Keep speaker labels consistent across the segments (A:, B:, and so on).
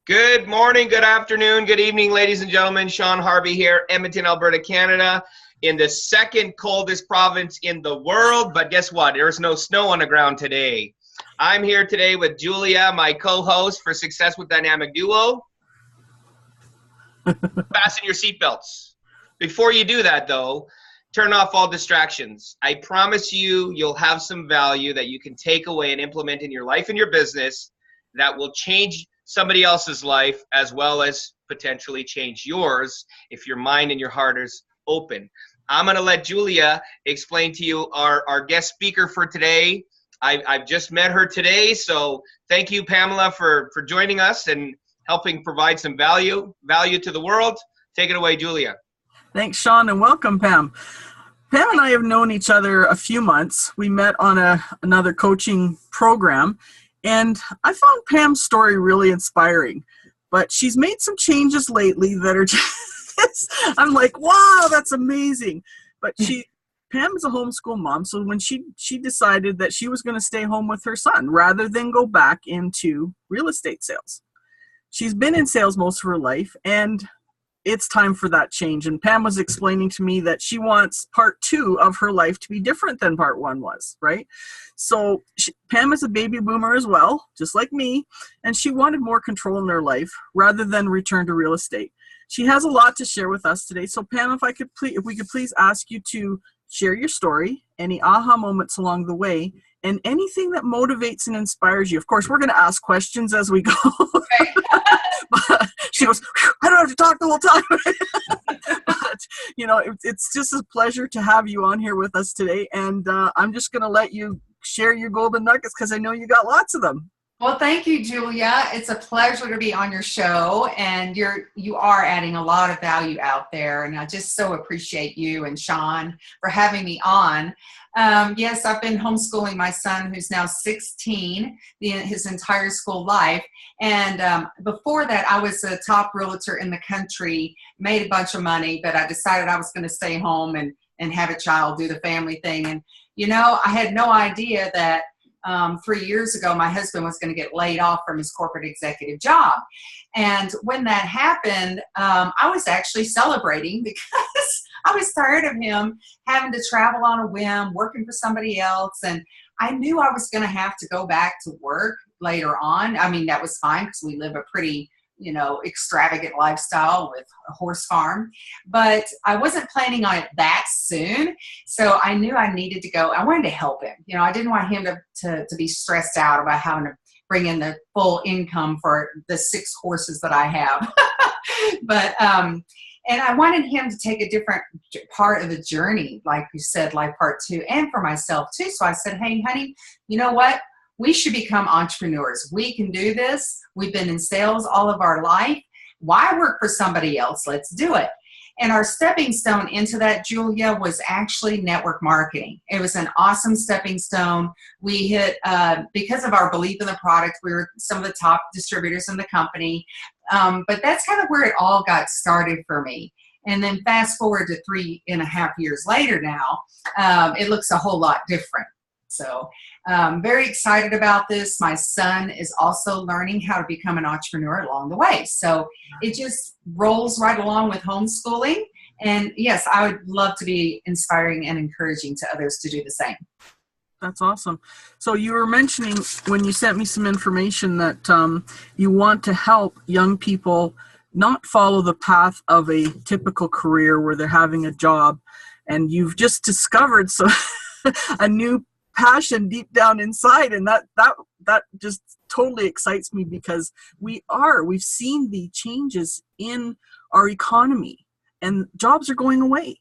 A: Good morning, good afternoon, good evening, ladies and gentlemen. Sean Harvey here, Edmonton, Alberta, Canada, in the second coldest province in the world. But guess what? There's no snow on the ground today. I'm here today with Julia, my co-host for Success with Dynamic Duo. Fasten your seatbelts. Before you do that, though, turn off all distractions. I promise you, you'll have some value that you can take away and implement in your life and your business that will change somebody else's life as well as potentially change yours if your mind and your heart is open. I'm going to let Julia explain to you our guest speaker for today. I've just met her today, so thank you, Pamela, for joining us and helping provide some value to the world. Take it away, Julia.
B: Thanks, Sean, and welcome, Pam. Pam and I have known each other a few months. We met on another coaching program, and I found Pam's story really inspiring. But she's made some changes lately that are just, I'm like, wow, that's amazing. But Pam is a homeschool mom, so when she decided that she was going to stay home with her son rather than go back into real estate sales. She's been in sales most of her life, and it's time for that change. And Pam was explaining to me that she wants part 2 of her life to be different than part 1 was, right? So Pam is a baby boomer as well, just like me, and she wanted more control in her life rather than return to real estate. She has a lot to share with us today. So Pam, if we could please ask you to share your story, any aha moments along the way, and anything that motivates and inspires you. Of course, we're going to ask questions as we go. Okay. But she goes, I don't have to talk the whole time. But, it's just a pleasure to have you on here with us today. And I'm just going to let you share your golden nuggets because I know you got lots of them.
C: Well, thank you, Julia. It's a pleasure to be on your show, and you are adding a lot of value out there, and I just so appreciate you and Sean for having me on. Yes, I've been homeschooling my son, who's now 16, his entire school life, and before that, I was a top realtor in the country, made a bunch of money, but I decided I was going to stay home and have a child, do the family thing, and I had no idea that 3 years ago, my husband was going to get laid off from his corporate executive job. And when that happened, I was actually celebrating because I was tired of him having to travel on a whim, working for somebody else. And I knew I was going to have to go back to work later on. I mean, that was fine because we live a pretty extravagant lifestyle with a horse farm, but I wasn't planning on it that soon. So I knew I needed to go. I wanted to help him. I didn't want him to be stressed out about having to bring in the full income for the 6 horses that I have. But, and I wanted him to take a different part of the journey, like you said, like part 2, and for myself too. So I said, hey, honey, you know what? We should become entrepreneurs. We can do this. We've been in sales all of our life. Why work for somebody else? Let's do it. And our stepping stone into that, Julia, was actually network marketing. It was an awesome stepping stone. We hit, because of our belief in the product, we were some of the top distributors in the company. But that's kind of where it all got started for me. And then fast forward to 3.5 years later now, it looks a whole lot different. So very excited about this. My son is also learning how to become an entrepreneur along the way. So it just rolls right along with homeschooling. And yes, I would love to be inspiring and encouraging to others to do the same.
B: That's awesome. So you were mentioning when you sent me some information that you want to help young people not follow the path of a typical career where they're having a job. And you've just discovered a new passion deep down inside, and that just totally excites me because we've seen the changes in our economy and jobs are going away.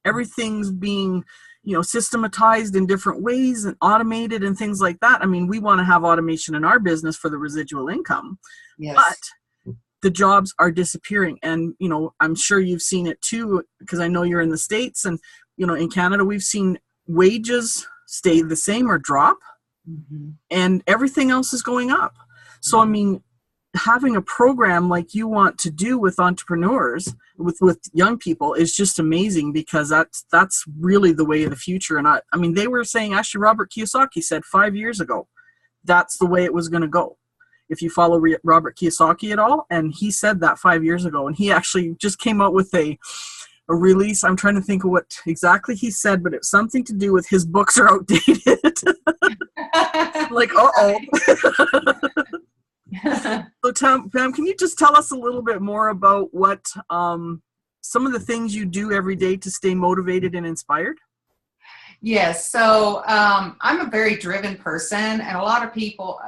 B: Everything's being systematized in different ways and automated and things like that. I mean, we want to have automation in our business for the residual income. Yes. But the jobs are disappearing, and I'm sure you've seen it too, because I know you're in the States, and in Canada we've seen wages stay the same or drop, and everything else is going up. So, I mean, having a program like you want to do with entrepreneurs, with young people, is just amazing because that's really the way of the future. And I mean, they were saying, actually, Robert Kiyosaki said 5 years ago, that's the way it was going to go. if you follow Robert Kiyosaki at all. And he said that 5 years ago, and he actually just came out with a release. I'm trying to think of what exactly he said, but it's something to do with his books are outdated. Like, uh-oh. So Pam, can you just tell us a little bit more about what some of the things you do every day to stay motivated and inspired?
C: Yes. So I'm a very driven person, and a lot of people,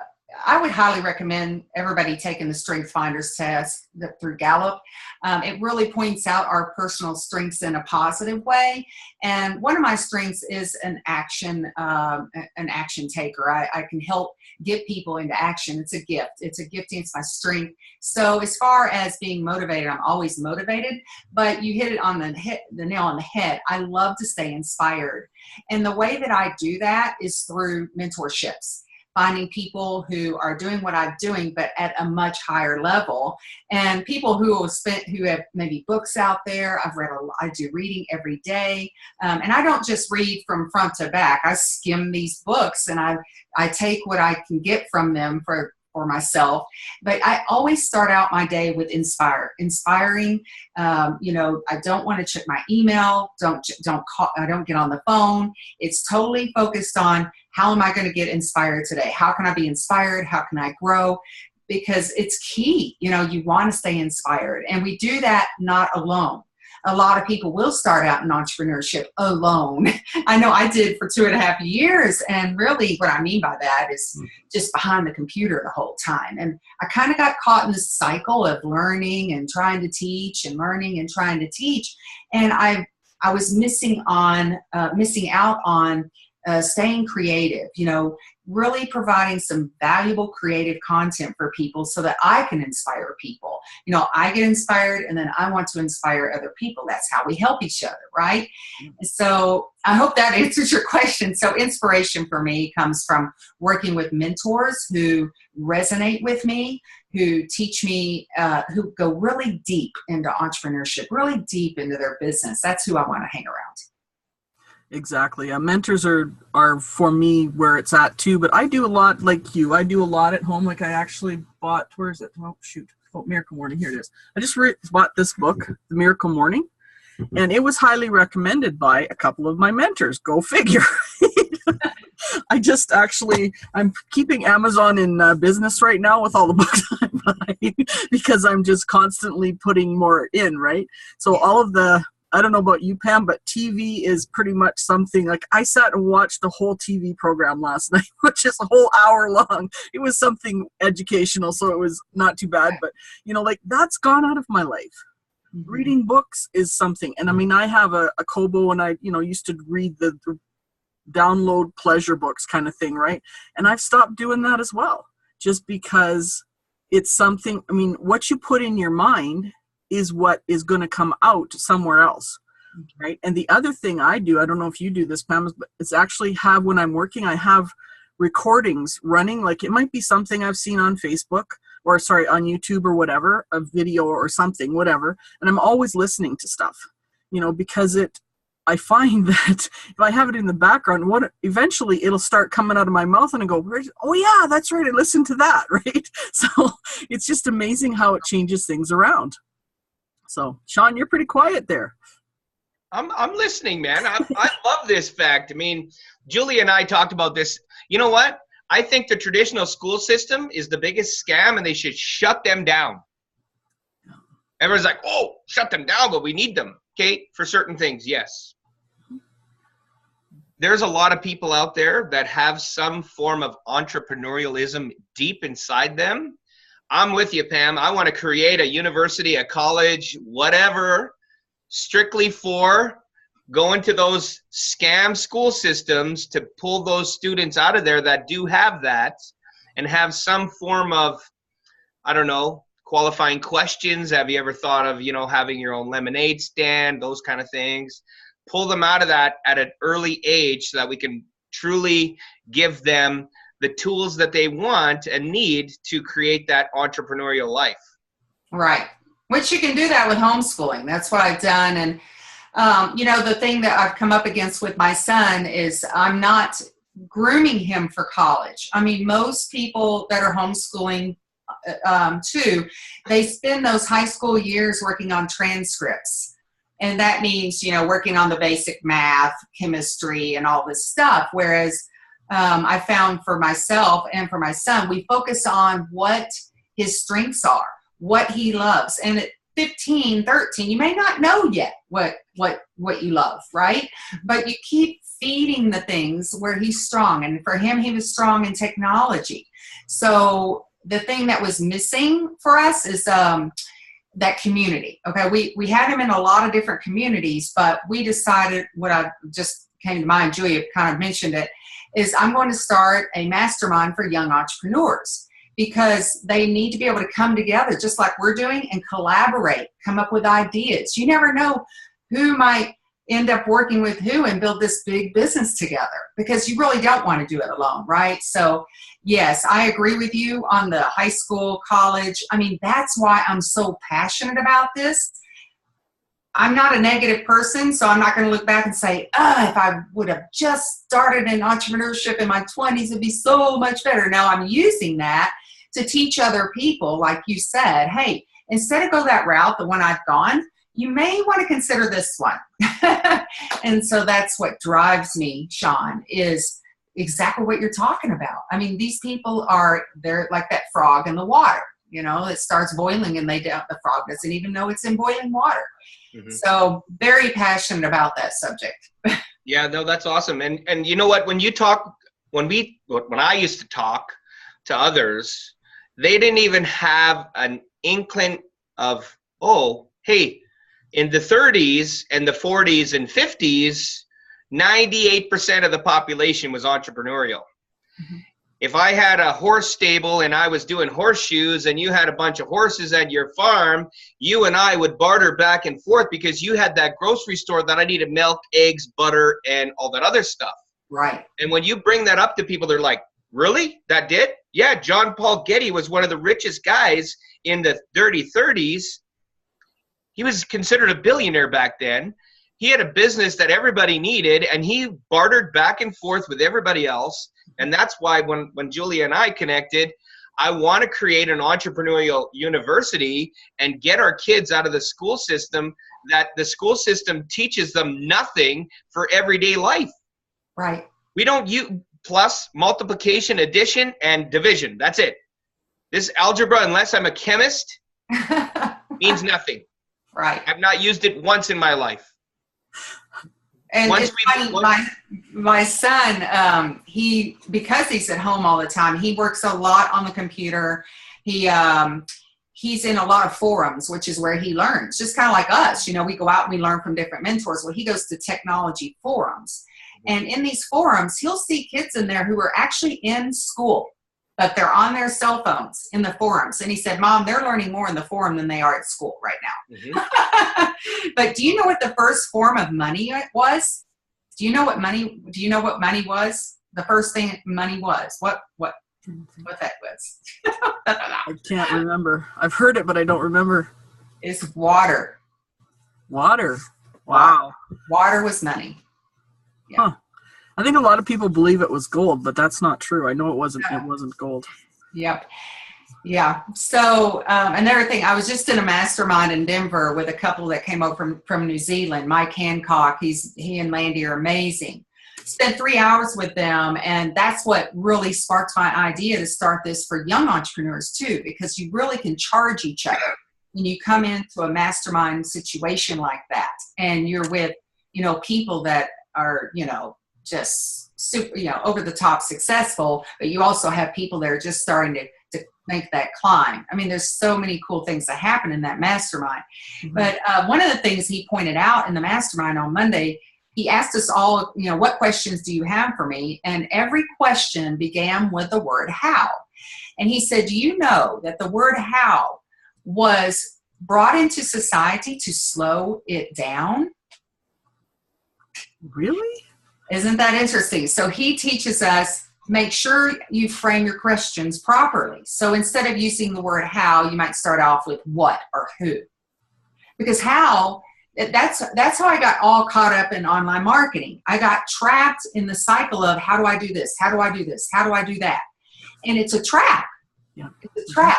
C: I would highly recommend everybody taking the Strength Finders test through Gallup. It really points out our personal strengths in a positive way. And one of my strengths is an action taker. I can help get people into action. It's a gift. It's a gifting. It's my strength. So as far as being motivated, I'm always motivated. But you hit it on the nail on the head. I love to stay inspired. And the way that I do that is through mentorships. Finding people who are doing what I'm doing, but at a much higher level, and people who have maybe books out there. I do reading every day, and I don't just read from front to back. I skim these books, and I take what I can get from them for myself. But I always start out my day with inspiring. I don't want to check my email. Don't call. I don't get on the phone. It's totally focused on how am I going to get inspired today? How can I be inspired? How can I grow? Because it's key. You want to stay inspired, and we do that not alone. A lot of people will start out in entrepreneurship alone. I know I did for 2.5 years. And really what I mean by that is just behind the computer the whole time. And I kind of got caught in this cycle of learning and trying to teach and learning and trying to teach. And I was missing out on staying creative, really providing some valuable creative content for people so that I can inspire people. I get inspired, and then I want to inspire other people. That's how we help each other, right? So I hope that answers your question. So inspiration for me comes from working with mentors who resonate with me, who teach me, who go really deep into entrepreneurship, really deep into their business. That's who I want to hang around.
B: Exactly. Mentors are for me where it's at too, but I do a lot like you. I do a lot at home. Like I actually bought, where is it? Oh, shoot. Oh, Miracle Morning. Here it is. I just bought this book, The Miracle Morning, and it was highly recommended by a couple of my mentors. Go figure. I'm keeping Amazon in business right now with all the books I'm buying because I'm just constantly putting more in, right? So all of I don't know about you, Pam, but TV is pretty much something like I sat and watched the whole TV program last night, which is a whole hour long. It was something educational, so it was not too bad. But, that's gone out of my life. Mm-hmm. Reading books is something. And I mean, I have a Kobo, and I, used to read the download pleasure books kind of thing, right? And I've stopped doing that as well, just because it's something, I mean, what you put in your mind is what is going to come out somewhere else, right? And the other thing I do, I don't know if you do this, Pam, but it's actually when I'm working, I have recordings running. Like it might be something I've seen on Facebook on YouTube or whatever, a video or something, whatever. And I'm always listening to stuff, because I find that if I have it in the background, eventually it'll start coming out of my mouth and I go, oh yeah, that's right. I listened to that, right? So it's just amazing how it changes things around. So, Sean, you're pretty quiet there.
A: I'm listening, man. I love this fact. I mean, Julie and I talked about this. You know what? I think the traditional school system is the biggest scam, and they should shut them down. Everyone's like, oh, shut them down, but we need them, okay, for certain things, yes. There's a lot of people out there that have some form of entrepreneurialism deep inside them. I'm with you, Pam. I want to create a university, a college, whatever, strictly for going to those scam school systems to pull those students out of there that do have that and have some form of, I don't know, qualifying questions. Have you ever thought of, having your own lemonade stand, those kind of things? Pull them out of that at an early age so that we can truly give them the tools that they want and need to create that entrepreneurial life. Right.
C: Which you can do that with homeschooling. That's what I've done. And, the thing that I've come up against with my son is I'm not grooming him for college. I mean, most people that are homeschooling too, they spend those high school years working on transcripts. And that means, working on the basic math, chemistry, and all this stuff. Whereas I found for myself and for my son, we focus on what his strengths are, what he loves. And at 15, 13, you may not know yet what you love, right? But you keep feeding the things where he's strong. And for him, he was strong in technology. So the thing that was missing for us is that community. Okay, we had him in a lot of different communities, but we decided, what I just came to mind, Julia kind of mentioned it, is I'm going to start a mastermind for young entrepreneurs, because they need to be able to come together just like we're doing and collaborate, come up with ideas. You never know who might end up working with who and build this big business together, because you really don't want to do it alone, right? So yes, I agree with you on the high school, college. I mean, that's why I'm so passionate about this. I'm not a negative person, so I'm not going to look back and say, if I would have just started in entrepreneurship in my 20s, it'd be so much better. Now I'm using that to teach other people, like you said, hey, instead of go that route, the one I've gone, you may want to consider this one. And so that's what drives me, Sean, is exactly what you're talking about. I mean, these people they're like that frog in the water, it starts boiling and the frog doesn't even know it's in boiling water. Mm-hmm. So very passionate about that subject.
A: Yeah, no, that's awesome. And you know what, when I used to talk to others, they didn't even have an inkling of, hey, in the 30s and the 40s and 50s, 98% of the population was entrepreneurial. Mm-hmm. If I had a horse stable and I was doing horseshoes and you had a bunch of horses at your farm, you and I would barter back and forth because you had that grocery store that I needed milk, eggs, butter, and all that other stuff.
C: Right.
A: And when you bring that up to people, they're like, really? That did? Yeah, John Paul Getty was one of the richest guys in the dirty 30s. He was considered a billionaire back then. He had a business that everybody needed, and he bartered back and forth with everybody else. And that's why when Julia and I connected, I want to create an entrepreneurial university and get our kids out of the school system, that the school system teaches them nothing for everyday life.
C: Right.
A: We don't use plus, multiplication, addition, and division. That's it. This algebra, unless I'm a chemist, means nothing.
C: Right.
A: I've not used it once in my life.
C: And it's funny, my son, because he's at home all the time, he works a lot on the computer. He's in a lot of forums, which is where he learns, just kind of like us. We go out and we learn from different mentors. Well, he goes to technology forums. And in these forums, he'll see kids in there who are actually in school, but they're on their cell phones in the forums. And he said, Mom, they're learning more in the forum than they are at school right now. Mm-hmm. But do you know what the first form of money was? Do you know what money was? The first thing money was. What that was?
B: I can't remember. I've heard it, but I don't remember.
C: It's water.
B: Water. Wow.
C: Water was money. Yeah.
B: Huh. I think a lot of people believe it was gold, but that's not true. I know it wasn't. It wasn't gold.
C: Yep. Yeah. So another thing, I was just in a mastermind in Denver with a couple that came over from New Zealand. Mike Hancock, he and Landy are amazing. Spent 3 hours with them, and that's what really sparked my idea to start this for young entrepreneurs too, because you really can charge each other when you come into a mastermind situation like that, and you're with people that are just super over the top successful, but you also have people that are just starting to make that climb. I mean, there's so many cool things that happen in that mastermind. Mm-hmm. But one of the things he pointed out in the mastermind on Monday, he asked us all, what questions do you have for me? And every question began with the word how. And he said, do you know that the word how was brought into society to slow it down?
B: Really?
C: Isn't that interesting? So he teaches us, make sure you frame your questions properly. So instead of using the word how, you might start off with what or who. Because how, that's how I got all caught up in online marketing. I got trapped in the cycle of how do I do this? How do I do this? How do I do that? And it's a trap.
B: Yeah.
C: It's a trap.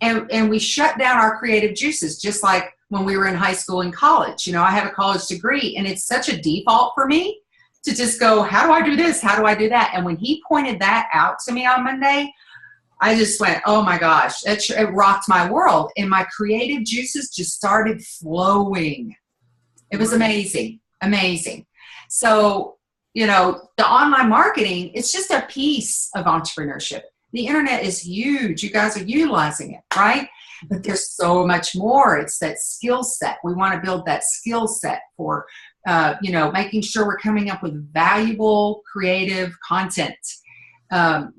C: and we shut down our creative juices, just like when we were in high school and college. I have a college degree, and it's such a default for me to just go, how do I do this? How do I do that? And when he pointed that out to me on Monday, I just went, oh my gosh, it rocked my world. And my creative juices just started flowing. It was amazing, amazing. So, the online marketing, it's just a piece of entrepreneurship. The internet is huge. You guys are utilizing it, right? But there's so much more. It's that skill set. We want to build that skill set for, making sure we're coming up with valuable, creative content.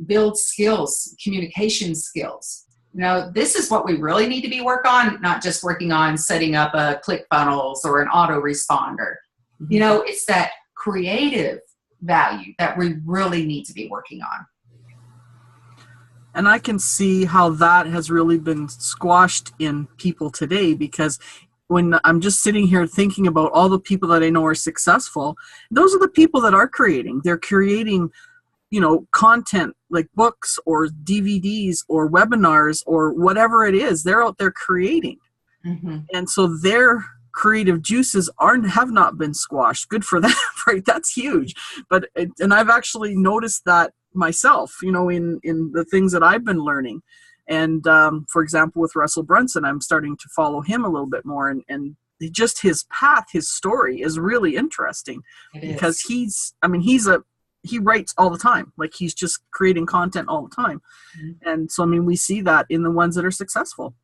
C: Build skills, communication skills. This is what we really need to be not just working on setting up a ClickFunnels or an autoresponder. It's that creative value that we really need to be working on.
B: And I can see how that has really been squashed in people today, because when I'm just sitting here thinking about all the people that I know are successful, those are the people that are creating. They're creating, content like books or DVDs or webinars or whatever it is. They're out there creating. Mm-hmm. And so their creative juices have not been squashed. Good for them, right? That's huge. And I've actually noticed that myself, in the things that I've been learning. And for example, with Russell Brunson, I'm starting to follow him a little bit more, and just his path, his story is really interesting because he writes all the time. Like, he's just creating content all the time. Mm-hmm. And so, we see that in the ones that are successful.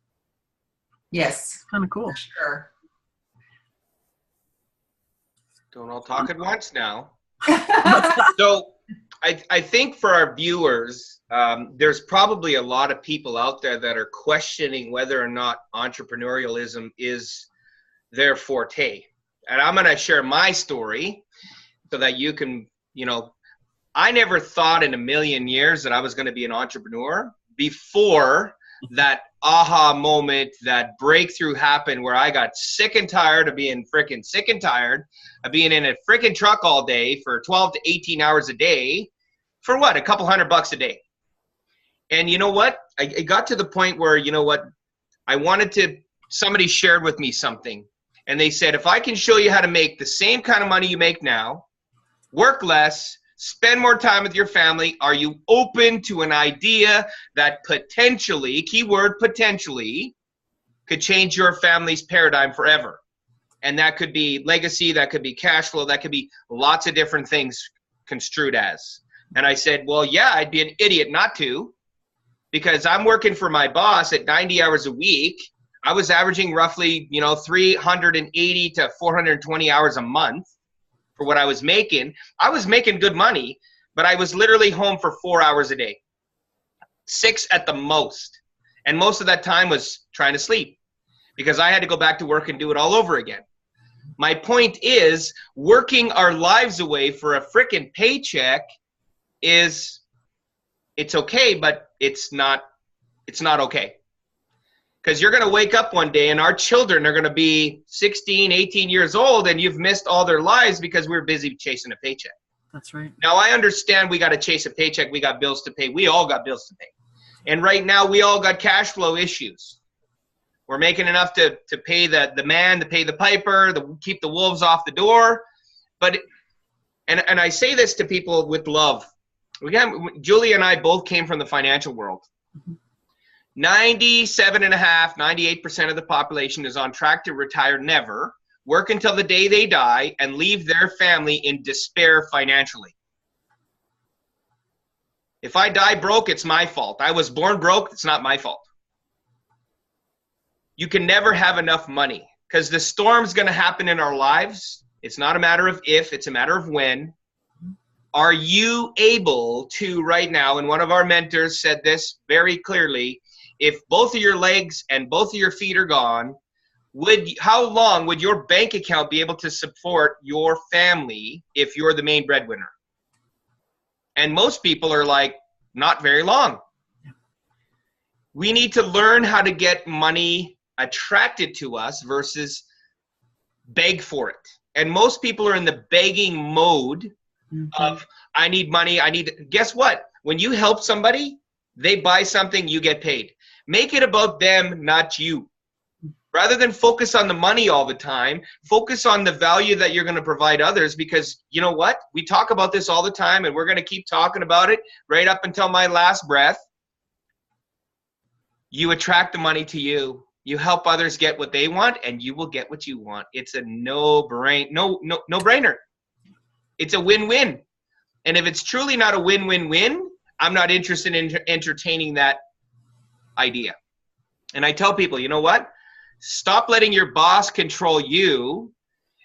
C: Yes.
B: Kind of cool.
C: Sure.
A: Don't all talk at once now. So I think for our viewers, there's probably a lot of people out there that are questioning whether or not entrepreneurialism is their forte. And I'm going to share my story so that you can, I never thought in a million years that I was going to be an entrepreneur before that aha moment, that breakthrough happened where I got sick and tired of being freaking sick and tired of being in a freaking truck all day for 12 to 18 hours a day for what? A couple $100 a day. And you know what? It got to the point where, somebody shared with me something, and they said, if I can show you how to make the same kind of money you make now, work less, spend more time with your family, are you open to an idea that potentially, keyword potentially, could change your family's paradigm forever? And that could be legacy, that could be cash flow, that could be lots of different things construed as. And I said, well, yeah, I'd be an idiot not to, because I'm working for my boss at 90 hours a week. I was averaging roughly, 380 to 420 hours a month. For what I was making. I was making good money, but I was literally home for 4 hours a day, 6 at the most. And most of that time was trying to sleep because I had to go back to work and do it all over again. My point is, working our lives away for a frickin' paycheck it's okay, but it's not okay. Because you're going to wake up one day and our children are going to be 16, 18 years old, and you've missed all their lives because we're busy chasing a paycheck.
B: That's right.
A: Now, I understand we got to chase a paycheck. We got bills to pay. We all got bills to pay. And right now, we all got cash flow issues. We're making enough to pay the man, to pay the piper, to keep the wolves off the door. But, and I say this to people with love. Again, Julie and I both came from the financial world. Mm-hmm. 97.5%, 98% of the population is on track to retire never, work until the day they die, and leave their family in despair financially. If I die broke, it's my fault. I was born broke, it's not my fault. You can never have enough money because the storm's going to happen in our lives. It's not a matter of if, it's a matter of when. Are you able to right now, and one of our mentors said this very clearly, if both of your legs and both of your feet are gone, how long would your bank account be able to support your family if you're the main breadwinner? And most people are like, not very long. We need to learn how to get money attracted to us versus beg for it. And most people are in the begging mode of, I need money, guess what? When you help somebody, they buy something, you get paid. Make it about them, not you. Rather than focus on the money all the time, focus on the value that you're going to provide others, because you know what? We talk about this all the time, and we're going to keep talking about it right up until my last breath. You attract the money to you. You help others get what they want, and you will get what you want. It's a no-brainer. It's a win-win. And if it's truly not a win-win-win, I'm not interested in entertaining that idea. And I tell people, you know what? Stop letting your boss control you.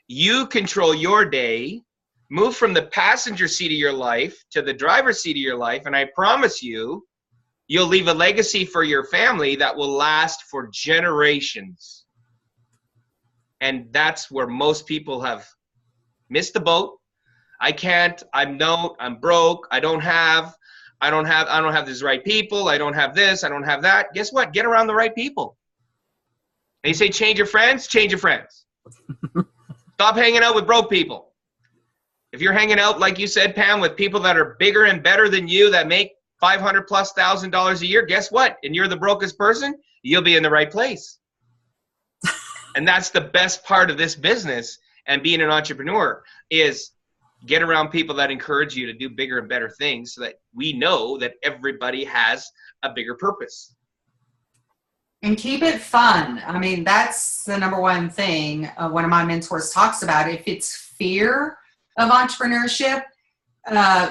A: You control your day. Move from the passenger seat of your life to the driver's seat of your life. And I promise you, you'll leave a legacy for your family that will last for generations. And that's where most people have missed the boat. I can't, I'm broke, I don't have these right people, I don't have this, I don't have that. Guess what? Get around the right people. And you say change your friends, change your friends. Stop hanging out with broke people. If you're hanging out, like you said, Pam, with people that are bigger and better than you, that make $500,000+ a year, guess what? And you're the brokest person, you'll be in the right place. And that's the best part of this business and being an entrepreneur, is get around people that encourage you to do bigger and better things, so that we know that everybody has a bigger purpose.
C: And keep it fun. I mean, that's the number one thing one of my mentors talks about. If it's fear of entrepreneurship,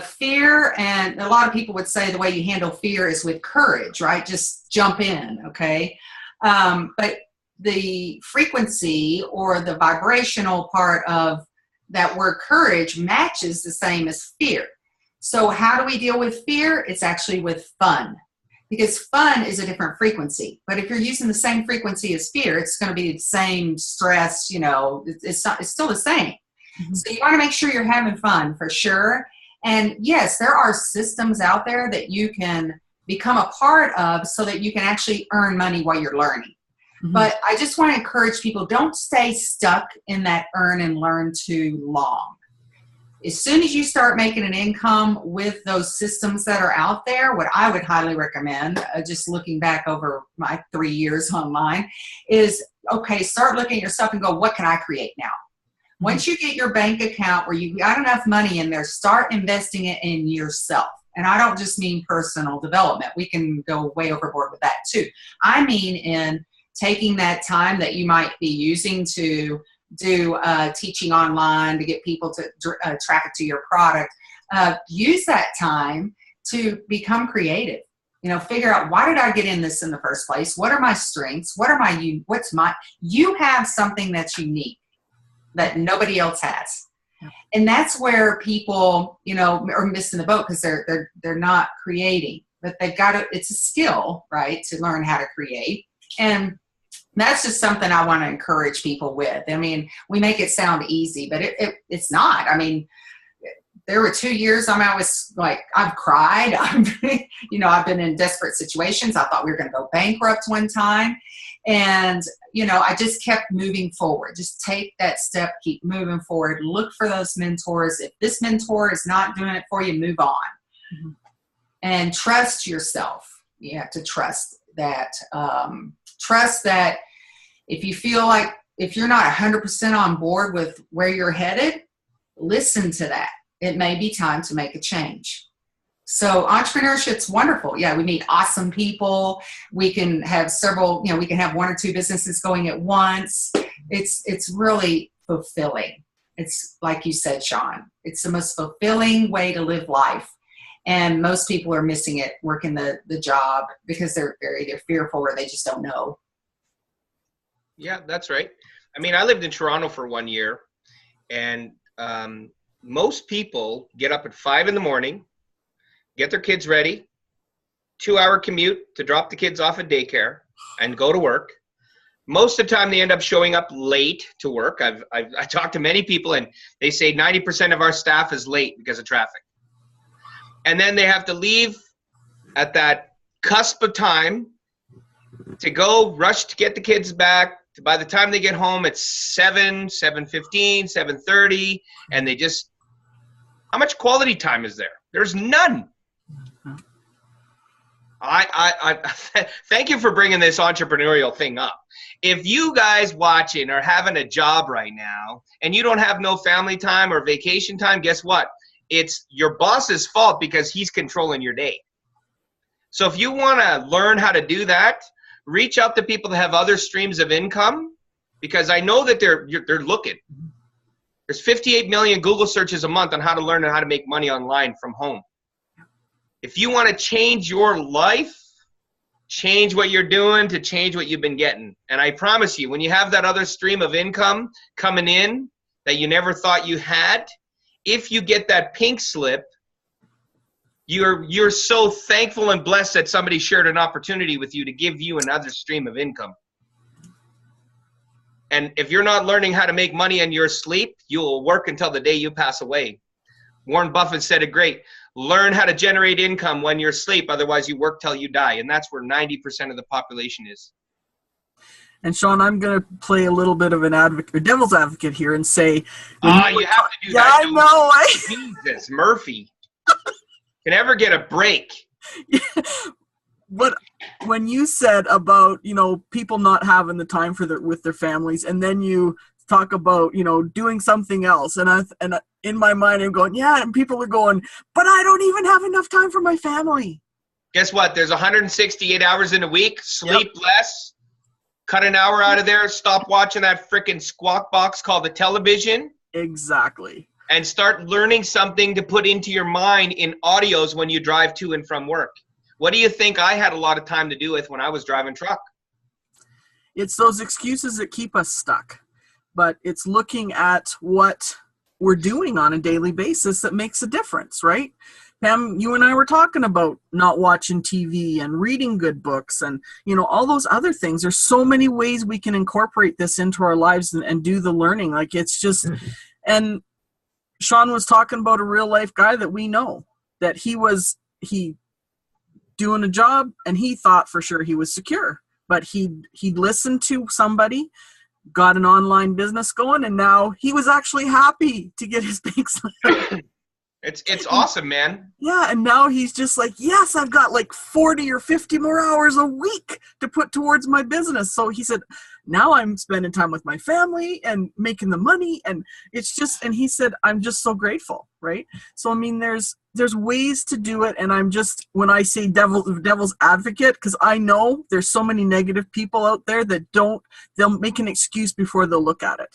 C: fear, and a lot of people would say the way you handle fear is with courage, right? Just jump in, okay? But the frequency or the vibrational part of that word courage matches the same as fear. So how do we deal with fear? It's actually with fun. Because fun is a different frequency. But if you're using the same frequency as fear, it's going to be the same stress, you know, it's still the same. Mm-hmm. So you want to make sure you're having fun for sure. And yes, there are systems out there that you can become a part of so that you can actually earn money while you're learning. Mm-hmm. But I just want to encourage people, don't stay stuck in that earn and learn too long. As soon as you start making an income with those systems that are out there, what I would highly recommend, just looking back over my 3 years online, is, okay, start looking at yourself and go, what can I create now? Once you get your bank account where you got enough money in there, start investing it in yourself. And I don't just mean personal development. We can go way overboard with that too. I mean in taking that time that you might be using to do teaching online, to get people to traffic to your product. Use that time to become creative. You know, figure out, why did I get in this in the first place? What are my strengths? You have something that's unique that nobody else has. And that's where people, you know, are missing the boat, because they're not creating. But they've got to, it's a skill, right, to learn how to create. And that's just something I want to encourage people with. I mean, we make it sound easy, but it's not. I mean, there were 2 years I was like, I've cried. I've been in desperate situations. I thought we were going to go bankrupt one time. And, you know, I just kept moving forward. Just take that step, keep moving forward. Look for those mentors. If this mentor is not doing it for you, move on. Mm-hmm. And trust yourself. You have to trust that. Trust that if you feel like, if you're not 100% on board with where you're headed, listen to that. It may be time to make a change. So entrepreneurship's wonderful. Yeah, we meet awesome people. We can have several, you know, we can have 1 or 2 businesses going at once. It's really fulfilling. It's like you said, Sean, it's the most fulfilling way to live life. And most people are missing it, working the job, because they're either fearful or they just don't know.
A: Yeah, that's right. I mean, I lived in Toronto for 1 year, and most people get up at 5 a.m, get their kids ready, 2-hour commute to drop the kids off at daycare and go to work. Most of the time they end up showing up late to work. I talked to many people, and they say 90% of our staff is late because of traffic. And then they have to leave at that cusp of time to go rush to get the kids back. By the time they get home, it's 7:15, 7:30, and they just, how much quality time is there? There's none. Thank you for bringing this entrepreneurial thing up. If you guys watching are having a job right now and you don't have no family time or vacation time, guess what? It's your boss's fault because he's controlling your day. So if you want to learn how to do that, reach out to people that have other streams of income, because I know that they're looking. There's 58 million Google searches a month on how to learn how to make money online from home. If you want to change your life, change what you're doing to change what you've been getting. And I promise you, when you have that other stream of income coming in that you never thought you had, if you get that pink slip, you're so thankful and blessed that somebody shared an opportunity with you to give you another stream of income. And if you're not learning how to make money in your sleep, you will work until the day you pass away. Warren Buffett said it great. Learn how to generate income when you're asleep. Otherwise, you work till you die. And that's where 90% of the population is.
B: And Sean, I'm going to play a little bit of an advocate, or devil's advocate here, and say,
A: you have to do that.
B: Yeah, I know.
A: Jesus, Murphy. Can ever get a break.
B: But when you said about, people not having the time with their families, and then you talk about, doing something else, and in my mind I'm going, yeah, and people are going, but I don't even have enough time for my family.
A: Guess what? There's 168 hours in a week. Sleep less. Cut an hour out of there. Stop watching that freaking squawk box called the television.
B: Exactly.
A: And start learning something to put into your mind in audios when you drive to and from work. What do you think I had a lot of time to do with when I was driving truck?
B: It's those excuses that keep us stuck. But it's looking at what we're doing on a daily basis that makes a difference, right? Pam, you and I were talking about not watching TV and reading good books and, all those other things. There's so many ways we can incorporate this into our lives and do the learning. Like, it's just, and Sean was talking about a real life guy that we know, that he doing a job and he thought for sure he was secure, but he listened to somebody, got an online business going, and now he was actually happy to get his pink slip.
A: It's awesome, man.
B: Yeah, and now he's just like, yes, I've got like 40 or 50 more hours a week to put towards my business. So he said, now I'm spending time with my family and making the money, and it's just, and he said, I'm just so grateful, right? So, I mean, there's ways to do it, and I'm just, when I say devil's advocate, because I know there's so many negative people out there that they'll make an excuse before they'll look at it.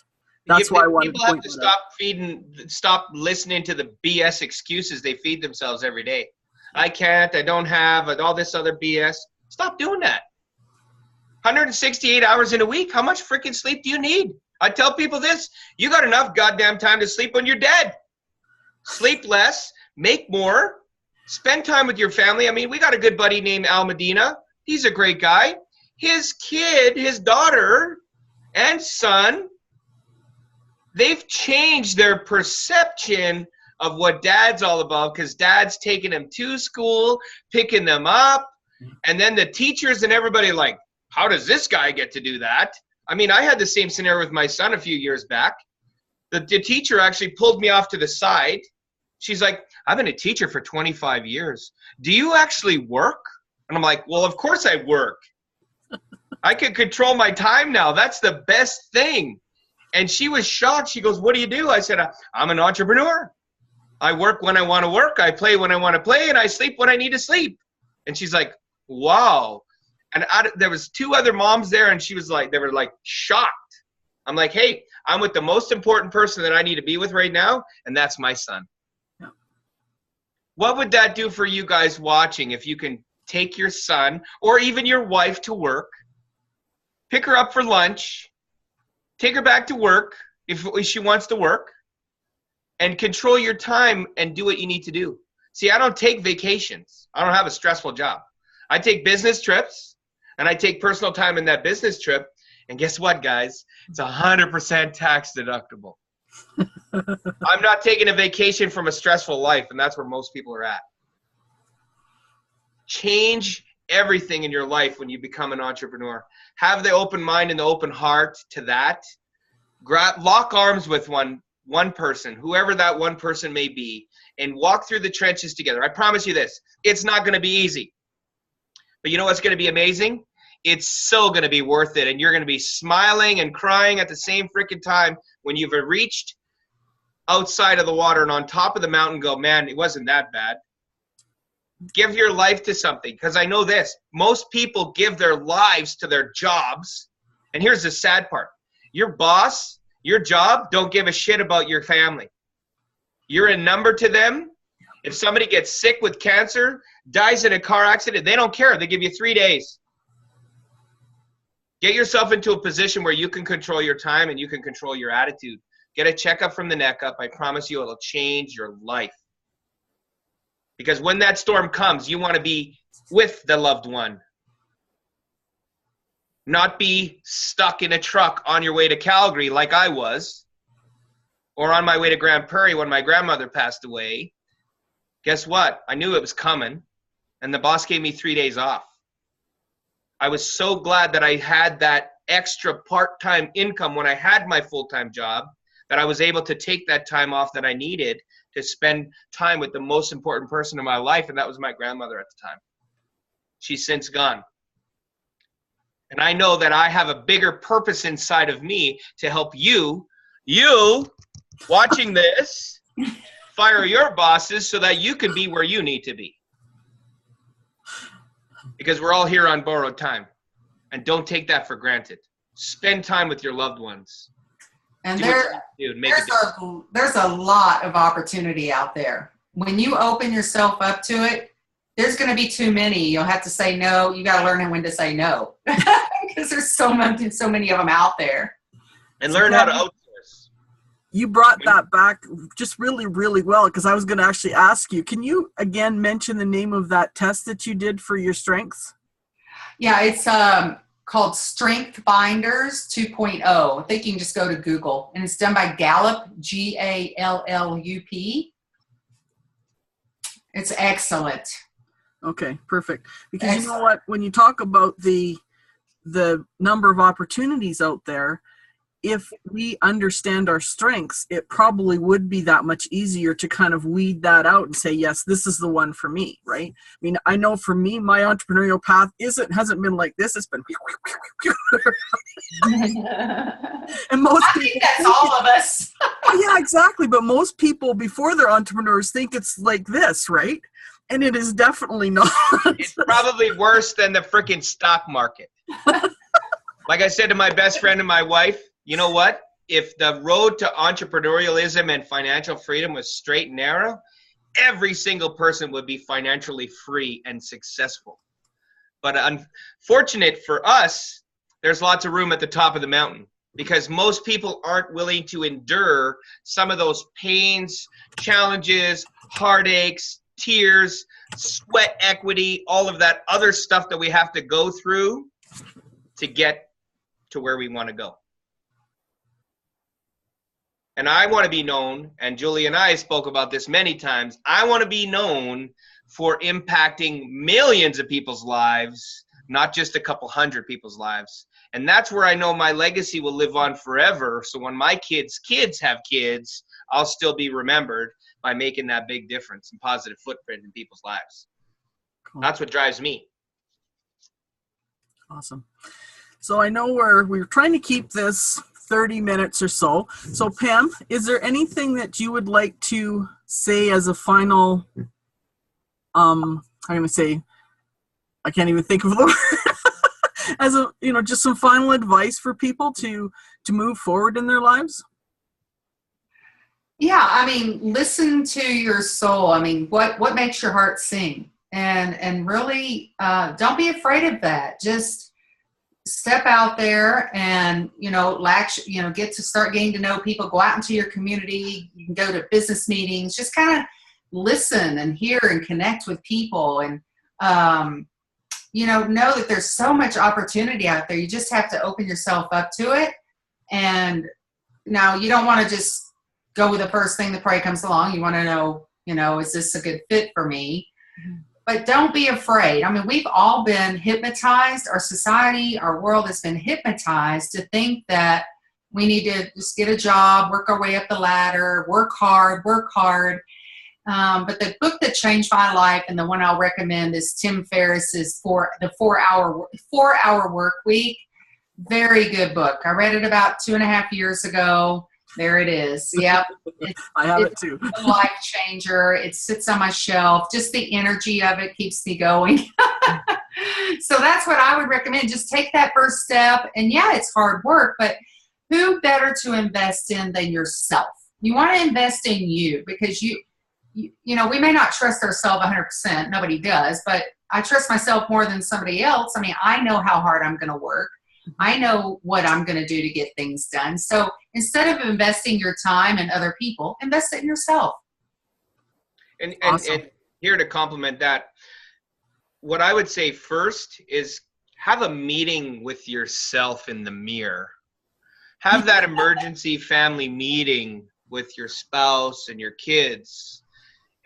B: That's why I wanted to point that out.
A: Stop listening to the BS excuses they feed themselves every day. I can't, I don't have, all this other BS. Stop doing that. 168 hours in a week. How much freaking sleep do you need? I tell people this. You got enough goddamn time to sleep when you're dead. Sleep less, make more, spend time with your family. I mean, we got a good buddy named Al Medina. He's a great guy. His kid, his daughter and son, they've changed their perception of what dad's all about, because dad's taking them to school, picking them up, and then the teachers and everybody like, how does this guy get to do that? I mean, I had the same scenario with my son a few years back. The teacher actually pulled me off to the side. She's like, I've been a teacher for 25 years. Do you actually work? And I'm like, well, of course I work. I can control my time now. That's the best thing. And she was shocked. She goes, what do you do? I said, I'm an entrepreneur. I work when I want to work. I play when I want to play, and I sleep when I need to sleep. And she's like, wow. And there was two other moms there, and they were like shocked. I'm like, hey, I'm with the most important person that I need to be with right now, and that's my son. Yeah. What would that do for you guys watching if you can take your son or even your wife to work, pick her up for lunch, take her back to work if she wants to work, and control your time and do what you need to do? See, I don't take vacations. I don't have a stressful job. I take business trips. And I take personal time in that business trip. And guess what, guys? It's 100% tax deductible. I'm not taking a vacation from a stressful life, and that's where most people are at. Change everything in your life when you become an entrepreneur. Have the open mind and the open heart to that. Lock arms with one person, whoever that one person may be, and walk through the trenches together. I promise you this. It's not going to be easy. But you know what's going to be amazing? It's so going to be worth it. And you're going to be smiling and crying at the same freaking time when you've reached outside of the water and on top of the mountain, go, man, it wasn't that bad. Give your life to something. Because I know this, most people give their lives to their jobs. And here's the sad part. Your boss, your job, don't give a shit about your family. You're a number to them. If somebody gets sick with cancer, dies in a car accident, they don't care. They give you 3 days. Get yourself into a position where you can control your time and you can control your attitude. Get a checkup from the neck up. I promise you it'll change your life. Because when that storm comes, you want to be with the loved one. Not be stuck in a truck on your way to Calgary like I was. Or on my way to Grand Prairie when my grandmother passed away. Guess what? I knew it was coming. And the boss gave me 3 days off. I was so glad that I had that extra part-time income when I had my full-time job, that I was able to take that time off that I needed to spend time with the most important person in my life, and that was my grandmother at the time. She's since gone. And I know that I have a bigger purpose inside of me to help you watching this, fire your bosses so that you can be where you need to be. Because we're all here on borrowed time. And don't take that for granted. Spend time with your loved ones.
C: And there's a lot of opportunity out there. When you open yourself up to it, there's going to be too many. You'll have to say no. You got to learn when to say no. Because there's so many of them out there.
A: And learn how to outsource.
B: You brought that back just really, really well, because I was going to actually ask you, can you again mention the name of that test that you did for your strengths?
C: Yeah, it's called Strength Binders 2.0. I think you can just go to Google. And it's done by Gallup, Gallup. It's excellent.
B: Okay, perfect. Because you know what? When you talk about the number of opportunities out there, if we understand our strengths, it probably would be that much easier to kind of weed that out and say, yes, this is the one for me, right? I mean, I know for me, my entrepreneurial path hasn't been like this. It's been and most
C: I think that's all of us.
B: Yeah, exactly. But most people before they're entrepreneurs think it's like this, right? And it is definitely not.
A: It's probably worse than the freaking stock market. Like I said to my best friend and my wife, you know what? If the road to entrepreneurialism and financial freedom was straight and narrow, every single person would be financially free and successful. But unfortunate for us, there's lots of room at the top of the mountain because most people aren't willing to endure some of those pains, challenges, heartaches, tears, sweat equity, all of that other stuff that we have to go through to get to where we want to go. And I want to be known, and Julie and I spoke about this many times, I want to be known for impacting millions of people's lives, not just a couple hundred people's lives. And that's where I know my legacy will live on forever. So when my kids have kids, I'll still be remembered by making that big difference and positive footprint in people's lives. Cool. That's what drives me.
B: Awesome. So I know we're trying to keep this 30 minutes or so. So Pam, is there anything that you would like to say as a final, I'm going to say, I can't even think of the word, as a, just some final advice for people to move forward in their lives?
C: Yeah, I mean, listen to your soul. I mean, what makes your heart sing? And really, don't be afraid of that. Just step out there and, get to start getting to know people, go out into your community. You can go to business meetings, just kind of listen and hear and connect with people and, know that there's so much opportunity out there. You just have to open yourself up to it. And now you don't want to just go with the first thing that probably comes along. You want to know, is this a good fit for me? Mm-hmm. But don't be afraid. I mean, we've all been hypnotized. Our society, our world has been hypnotized to think that we need to just get a job, work our way up the ladder, work hard. But the book that changed my life and the one I'll recommend is Tim Ferriss's The 4-Hour Work Week. Very good book. I read it about 2.5 years ago. There it is. Yep.
B: I have it too.
C: A life changer. It sits on my shelf. Just the energy of it keeps me going. So that's what I would recommend. Just take that first step. And yeah, it's hard work, but who better to invest in than yourself? You want to invest in you because you know, we may not trust ourselves 100%. Nobody does, but I trust myself more than somebody else. I mean, I know how hard I'm going to work. I know what I'm going to do to get things done. So instead of investing your time in other people, invest it in yourself.
A: And
B: Awesome.
A: and here to complement that, what I would say first is have a meeting with yourself in the mirror. Have that emergency family meeting with your spouse and your kids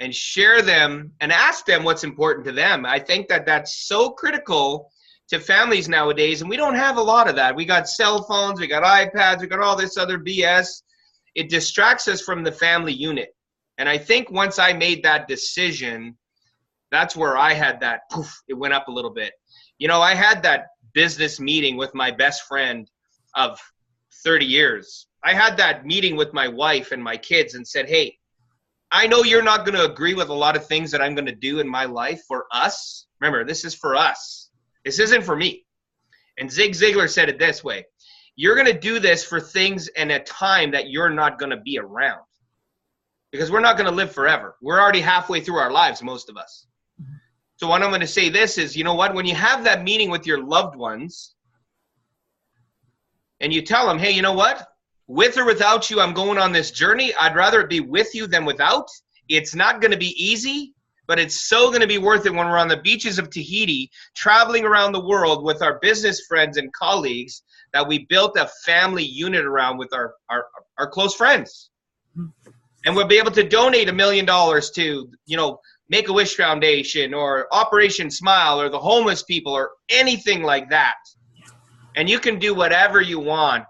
A: and share them and ask them what's important to them. I think that that's so critical to families nowadays, and we don't have a lot of that. We got cell phones, we got iPads, we got all this other BS. It distracts us from the family unit. And I think once I made that decision, that's where I had that, poof, it went up a little bit. You know, I had that business meeting with my best friend of 30 years. I had that meeting with my wife and my kids and said, hey, I know you're not going to agree with a lot of things that I'm going to do in my life for us. Remember, this is for us. This isn't for me. And Zig Ziglar said it this way. You're going to do this for things in a time that you're not going to be around. Because we're not going to live forever. We're already halfway through our lives, most of us. So what I'm going to say this is, you know what? When you have that meeting with your loved ones and you tell them, hey, you know what? With or without you, I'm going on this journey. I'd rather it be with you than without. It's not going to be easy, but it's so going to be worth it when we're on the beaches of Tahiti, traveling around the world with our business friends and colleagues that we built a family unit around with our close friends. And we'll be able to donate $1 million to, you know, Make-A-Wish Foundation or Operation Smile or the homeless people or anything like that. And you can do whatever you want.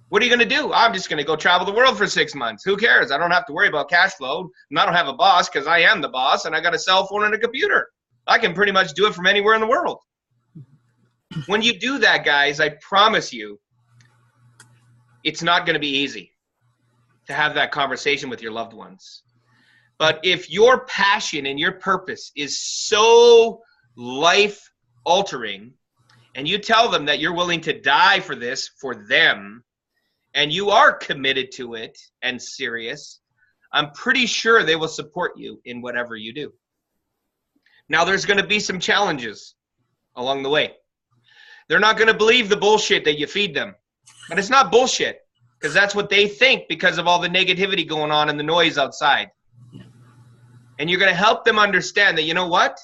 A: What are you going to do? I'm just going to go travel the world for 6 months. Who cares? I don't have to worry about cash flow. And I don't have a boss because I am the boss and I got a cell phone and a computer. I can pretty much do it from anywhere in the world. When you do that, guys, I promise you, it's not going to be easy to have that conversation with your loved ones. But if your passion and your purpose is so life-altering, and you tell them that you're willing to die for this, for them, and you are committed to it and serious, I'm pretty sure they will support you in whatever you do. Now, there's going to be some challenges along the way. They're not going to believe the bullshit that you feed them. But it's not bullshit, because that's what they think because of all the negativity going on and the noise outside. And you're going to help them understand that, you know what?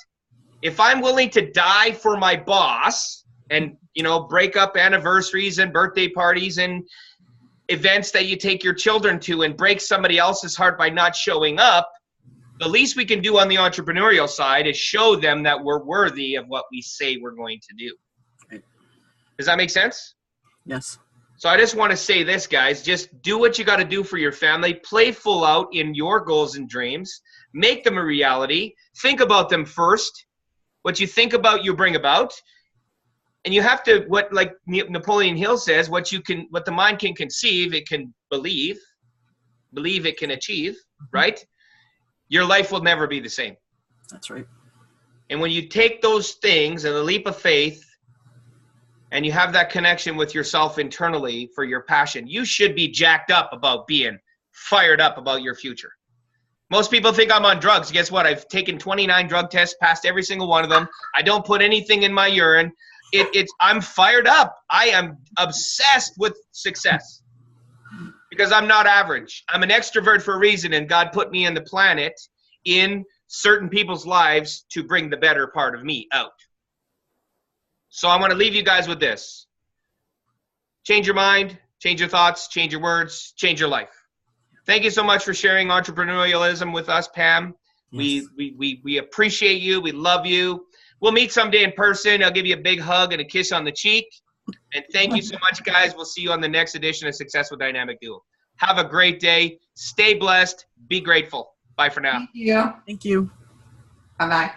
A: If I'm willing to die for my boss and, you know, break up anniversaries and birthday parties and events that you take your children to and break somebody else's heart by not showing up, the least we can do on the entrepreneurial side is show them that we're worthy of what we say we're going to do. Does that make sense?
B: Yes.
A: So I just want to say this, guys. Just do what you got to do for your family. Play full out in your goals and dreams. Make them a reality. Think about them first. What you think about, you bring about. And you have to, what like Napoleon Hill says, what the mind can conceive, it can believe it can achieve, right? Your life will never be the same.
B: That's right.
A: And when you take those things and a leap of faith, and you have that connection with yourself internally for your passion, you should be jacked up about being fired up about your future. Most people think I'm on drugs. Guess what? I've taken 29 drug tests, passed every single one of them. I don't put anything in my urine. I'm fired up. I am obsessed with success because I'm not average. I'm an extrovert for a reason, and God put me in the planet in certain people's lives to bring the better part of me out. So I want to leave you guys with this. Change your mind, change your thoughts, change your words, change your life. Thank you so much for sharing entrepreneurialism with us, Pam. Yes. We appreciate you. We love you. We'll meet someday in person. I'll give you a big hug and a kiss on the cheek. And thank you so much, guys. We'll see you on the next edition of Success with Dynamic Duo. Have a great day. Stay blessed. Be grateful. Bye for now.
C: Thank you.
B: Thank you.
C: Bye-bye.